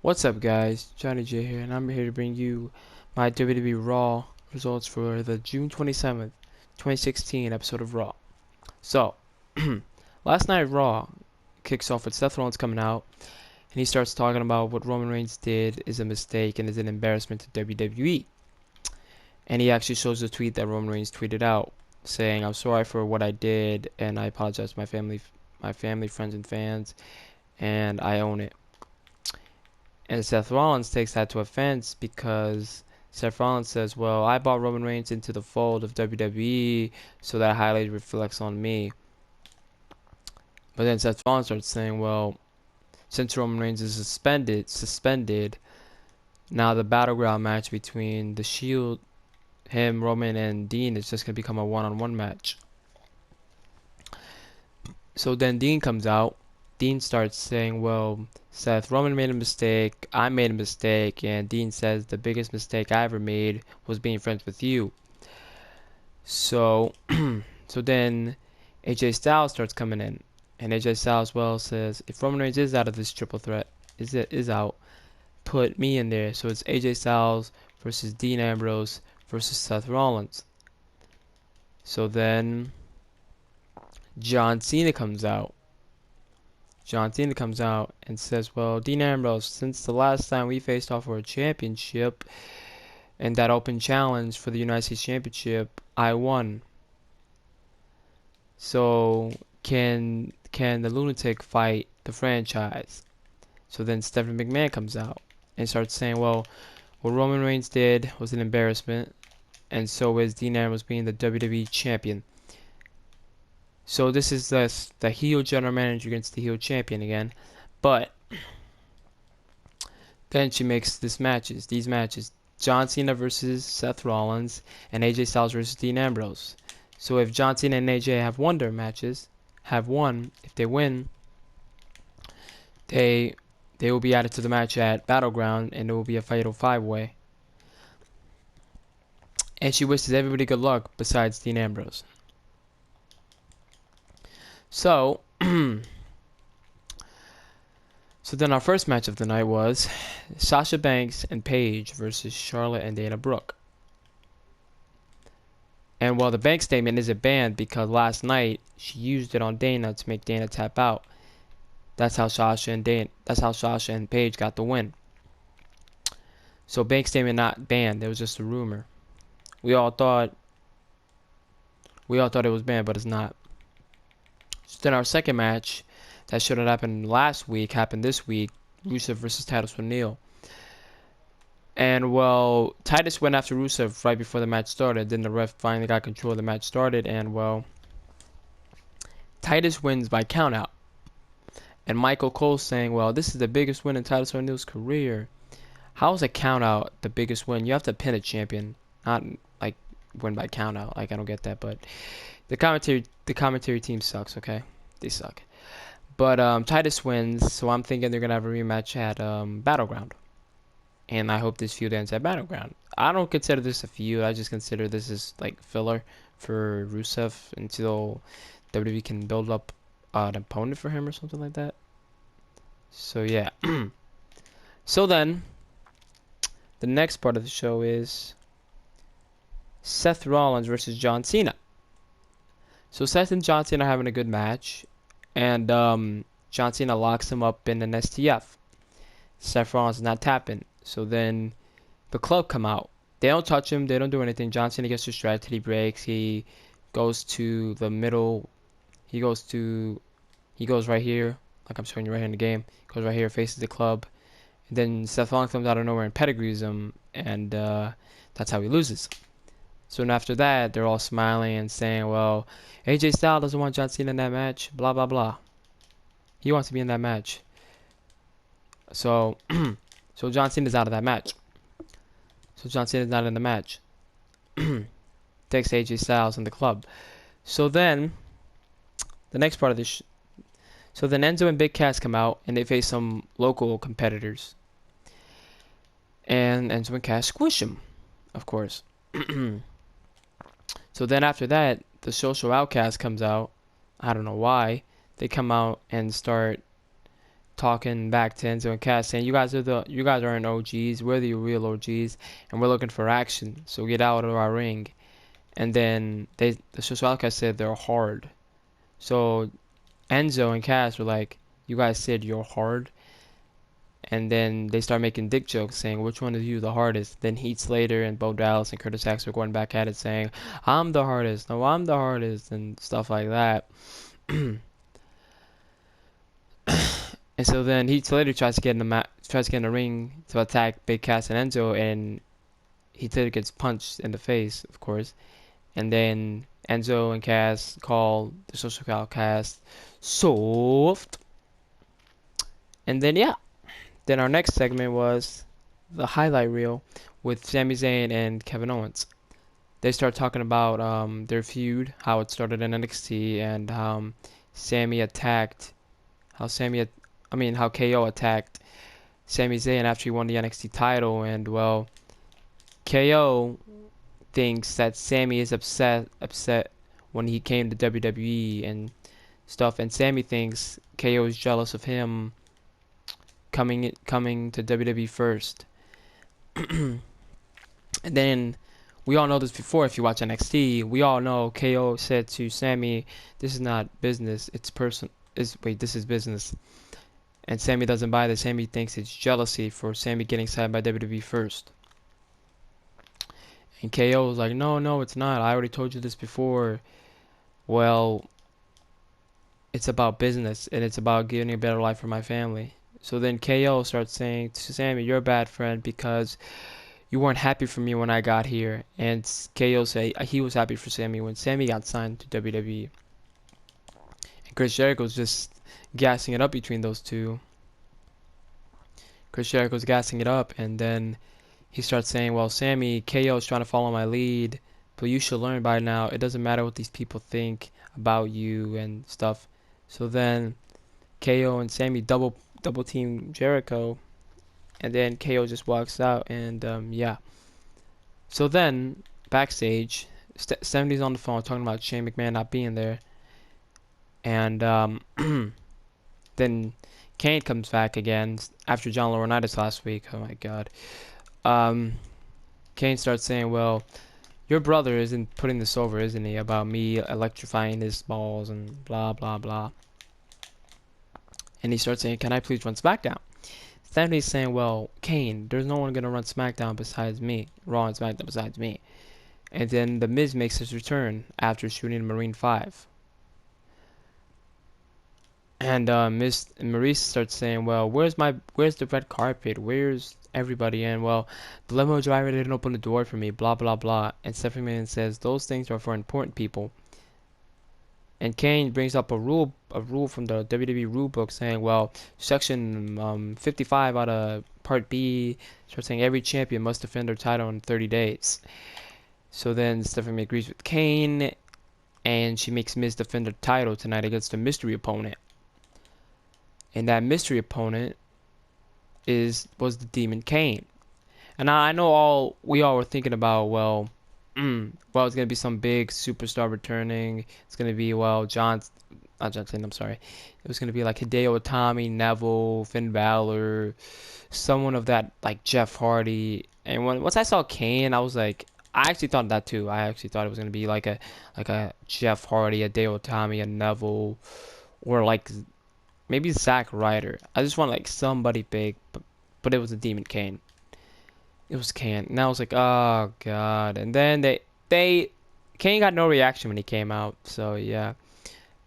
What's up, guys? Johnny J here, and I'm here to bring you my WWE Raw results for the June 27th, 2016 episode of Raw. So, last night Raw kicks off with Seth Rollins coming out, and he starts talking about what Roman Reigns did is a mistake and is an embarrassment to WWE. And he actually shows a tweet that Roman Reigns tweeted out, saying, "I'm sorry for what I did, and I apologize to my family, friends, and fans, and I own it." And Seth Rollins takes that to offense because Seth Rollins says, "Well, I brought Roman Reigns into the fold of WWE, so that highlight reflects on me." But then Seth Rollins starts saying, "Well, since Roman Reigns is suspended, now the battleground match between the Shield, him, Roman, and Dean is just gonna become a one-on-one match." So then Dean comes out. Dean starts saying, "Well, Seth, Roman made a mistake, I made a mistake," and Dean says, "The biggest mistake I ever made was being friends with you." So, so then AJ Styles starts coming in, and AJ Styles says, "If Roman Reigns is out of this triple threat, is out, put me in there." So it's AJ Styles versus Dean Ambrose versus Seth Rollins. So then John Cena comes out. John Cena comes out and says, "Well, Dean Ambrose, since the last time we faced off for a championship and that open challenge for the United States Championship, I won. So can the lunatic fight the franchise?" So then Stephanie McMahon comes out and starts saying, "Well, what Roman Reigns did was an embarrassment, and so is Dean Ambrose being the WWE champion." So this is the heel general manager against the heel champion again, but then she makes these matches: John Cena versus Seth Rollins and AJ Styles versus Dean Ambrose. So if John Cena and AJ have won their matches, if they win, they they will be added to the match at Battleground, and it will be a fatal five-way. And she wishes everybody good luck besides Dean Ambrose. So, so then our first match of the night was Sasha Banks and Paige versus Charlotte and Dana Brooke. And while the bank statement isn't banned because last night she used it on Dana to make Dana tap out, that's how Sasha and Paige got the win. So bank statement not banned. It was just a rumor. We all thought it was banned, but it's not. So then our second match that should have happened last week happened this week: Rusev versus Titus O'Neil. And well, Titus went after Rusev right before the match started. Then the ref finally got control of the match started, and well, Titus wins by countout. And Michael Cole saying, "Well, this is the biggest win in Titus O'Neil's career." How is a countout the biggest win? You have to pin a champion, not like win by countout. Like, I don't get that, but the commentary team sucks. Okay, they suck. But Titus wins, so I'm thinking they're gonna have a rematch at Battleground, and I hope this feud ends at Battleground. I don't consider this a feud. I just consider this as like filler for Rusev until WWE can build up an opponent for him or something like that. So yeah. So then the next part of the show is Seth Rollins versus John Cena. So Seth and John Cena are having a good match, and John Cena locks him up in an STF. Seth Rollins is not tapping. So then the club come out. They don't touch him. They don't do anything. John Cena gets distracted. He breaks. He goes to the middle. He goes right here, like I'm showing you right here in the game. Goes right here, faces the club. And then Seth Rollins comes out of nowhere and pedigrees him, and that's how he loses. So then after that, they're all smiling and saying, "Well, AJ Styles doesn't want John Cena in that match, blah, blah, blah. He wants to be in that match." So, so John Cena's out of that match. So John Cena's not in the match. Takes AJ Styles in the club. So then, the next part of this, so then Enzo and Big Cass come out, and they face some local competitors. And Enzo and Cass squish him, of course. So then after that, the Social Outcast comes out. I don't know why. They come out and start talking back to Enzo and Cass, saying, you guys aren't OGs. We're the real OGs, and we're looking for action. So get out of our ring." And then the social outcast said they're hard. So Enzo and Cass were like, "You guys said you're hard." And then they start making dick jokes, saying, "Which one is you the hardest?" Then Heath Slater and Bo Dallas and Curtis Axel were going back at it, saying, "I'm the hardest. No, I'm the hardest," and stuff like that. And so then Heath Slater tries to get in the ring to attack Big Cass and Enzo, and Heath Slater gets punched in the face, of course. And then Enzo and Cass call the social outcast soft. And then yeah, then our next segment was the highlight reel with Sami Zayn and Kevin Owens. They start talking about their feud, how it started in NXT, and Sammy attacked, how Sammy, how KO attacked Sami Zayn after he won the NXT title, and well, KO thinks that Sammy is upset when he came to WWE and stuff, and Sammy thinks KO is jealous of him coming to WWE first. And then we all know this before. If you watch NXT, we all know KO said to Sammy, "This is not business. This is business." And Sammy doesn't buy this. Sammy thinks it's jealousy for Sammy getting signed by WWE first. And KO was like, "No, no, it's not. I already told you this before." Well, it's about business and it's about getting a better life for my family. So then KO starts saying to Sammy, "You're a bad friend because you weren't happy for me when I got here." And KO said he was happy for Sammy when Sammy got signed to WWE. And Chris Jericho's just gassing it up between those two. Chris Jericho's gassing it up, and then he starts saying, "Well, Sammy, KO is trying to follow my lead, but you should learn by now. It doesn't matter what these people think about you and stuff." So then KO and Sammy double team Jericho, and then KO just walks out, and yeah. So then backstage, 70's on the phone talking about Shane McMahon not being there, and then Kane comes back again after John Laurinaitis last week. Oh my God. Kane starts saying, "Well, your brother isn't putting this over, isn't he? About me electrifying his balls and blah blah blah." And he starts saying, "Can I please run SmackDown?" Stanley's saying, "Well, Kane, there's no one gonna run SmackDown besides me, Raw and SmackDown besides me." And then The Miz makes his return after shooting Marine 5. And Maurice starts saying, "Well, where's the red carpet? Where's everybody?" And well, the limo driver didn't open the door for me, blah blah blah. And Stephanie McMahon says those things are for important people. And Kane brings up a rule from the WWE rule book saying, well, section 55 out of part B starts saying every champion must defend their title in 30 days. So then Stephanie agrees with Kane, and she makes Miz defend the title tonight against a mystery opponent. And that mystery opponent was the Demon Kane. And I know we all were thinking about, well, it's gonna be some big superstar returning. It's gonna be not John Cena, I'm sorry. It was gonna be like Hideo Itami, Neville, Finn Balor, someone of that, like Jeff Hardy. And once I saw Kane, I was like, I actually thought that too. I actually thought it was gonna be like a Jeff Hardy, a Hideo Itami, a Neville, or like maybe Zack Ryder. I just want like somebody big, but it was a Demon Kane. It was Kane. And I was like, oh God. And then Kane got no reaction when he came out. So yeah.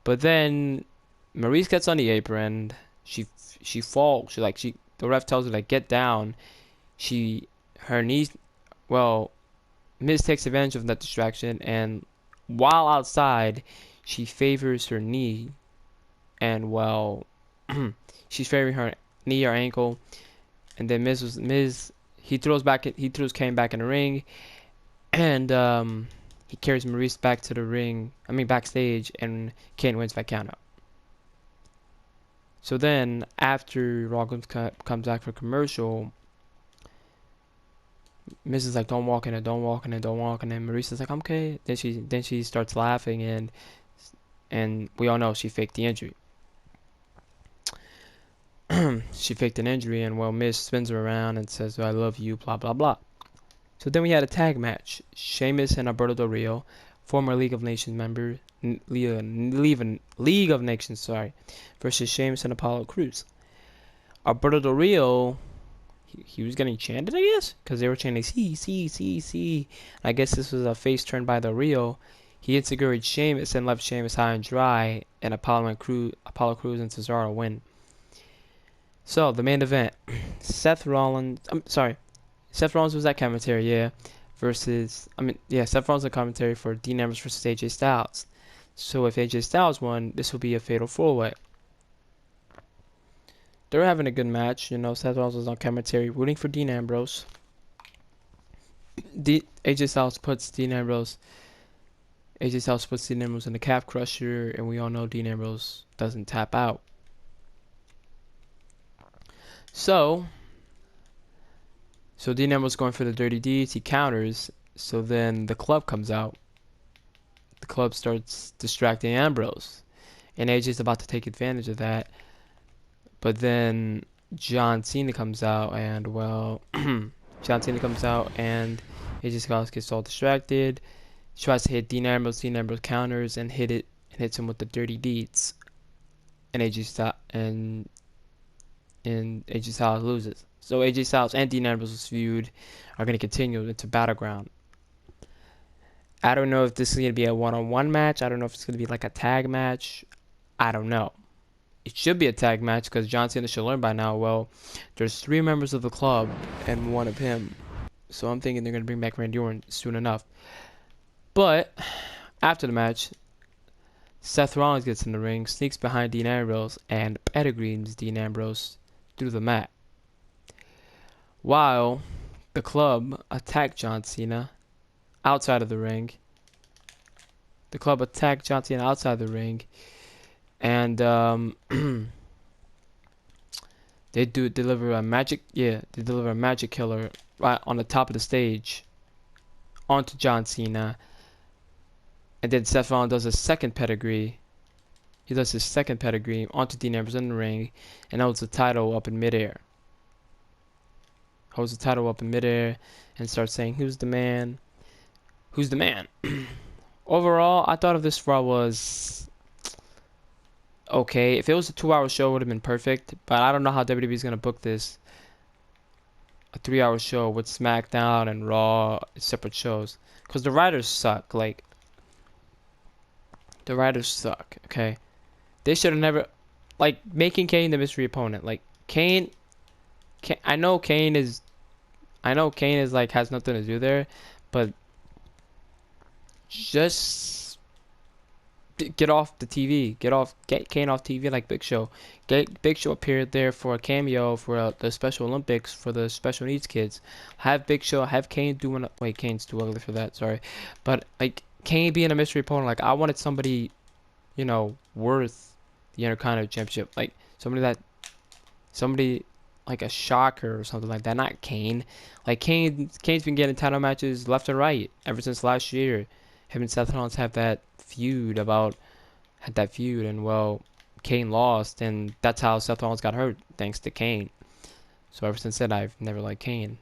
But then Maurice gets on the apron. She falls. The ref tells her like get down. Her knees. Well, Miz takes advantage of that distraction, and while outside, she favors her knee, and well, she's favoring her knee or ankle, and then Miz. He throws Kane back in the ring, and he carries Maurice back to the ring. Backstage, and Kane wins by countout. So then, after Raw comes back for commercial, Miz is like, "Don't walk in it, don't walk in it, don't walk in it." And Maurice is like, "I'm okay." Then she starts laughing, and we all know she faked the injury. she faked an injury, and well, Miz spins her around and says, "I love you," blah blah blah. So then we had a tag match: Sheamus and Alberto Del Rio, former League of Nations member, League of Nations, sorry, versus Sheamus and Apollo Crews. Alberto Del Rio, he was getting chanted, I guess, because they were chanting "C C C C." I guess this was a face turn by Del Rio. He insecurited Sheamus and left Sheamus high and dry, and Apollo Crews and Cesaro win. So the main event, Seth Rollins. I'm sorry, Seth Rollins was at commentary, yeah. Seth Rollins was commentary for Dean Ambrose versus AJ Styles. So if AJ Styles won, this will be a fatal four-way. They're having a good match, Seth Rollins was on commentary rooting for Dean Ambrose. AJ Styles puts Dean Ambrose in the calf crusher, and we all know Dean Ambrose doesn't tap out. So Dean Ambrose going for the dirty deeds, he counters, so then the club comes out. The club starts distracting Ambrose, and AJ's about to take advantage of that. But then John Cena comes out, and AJ Styles gets all distracted. He tries to hit Dean Ambrose. Dean Ambrose counters and hits him with the dirty deeds, and AJ Styles loses. So AJ Styles and Dean Ambrose's feud are going to continue into Battleground. I don't know if this is going to be a one-on-one match. I don't know if it's going to be like a tag match. I don't know. It should be a tag match because John Cena should learn by now. Well, there's 3 members of the club and 1 of him. So I'm thinking they're going to bring back Randy Orton soon enough. But after the match, Seth Rollins gets in the ring, sneaks behind Dean Ambrose, and pedigrees Dean Ambrose through the mat. While the club attacked John Cena outside of the ring. And they deliver a magic killer right on the top of the stage onto John Cena. And then Seth Rollins does a second pedigree. He does his second pedigree onto Dean Ambrose in the ring and holds the title up in midair. And starts saying, "Who's the man? Who's the man?" Overall, I thought of this Raw was okay. If it was a 2-hour show, it would have been perfect. But I don't know how WWE is going to book this. A 3-hour show with SmackDown and Raw separate shows. Because the writers suck. The writers suck, okay? They should have never... making Kane the mystery opponent. Kane... I know Kane is has nothing to do there. But... just... get off the TV. Get Kane off TV like Big Show. Big Show appeared there for a cameo for the Special Olympics for the special needs kids. Have Kane doing... Wait, Kane's too ugly for that, sorry. But, Kane being a mystery opponent, I wanted somebody, worth the Intercontinental Championship. Somebody like a Shocker or something like that. Not Kane. Kane's been getting title matches left and right ever since last year. Him and Seth Rollins had that feud, and well, Kane lost, and that's how Seth Rollins got hurt, thanks to Kane. So ever since then, I've never liked Kane.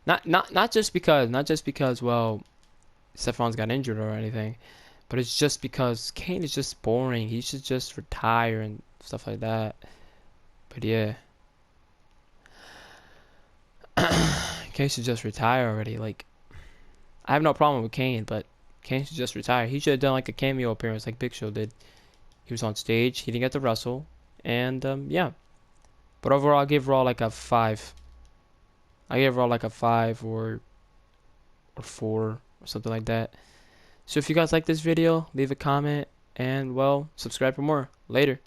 not just because well, Seth Rollins got injured or anything, but it's just because Kane is just boring. He should just retire and stuff like that. But yeah, Kane should just retire already. I have no problem with Kane, but Kane should just retire. He should have done a cameo appearance like Big Show did. He was on stage. He didn't get to wrestle, and yeah. But overall, I give Raw a 5. I give Raw a 5 or 4 or something like that. So if you guys like this video, leave a comment and well, subscribe for more. Later.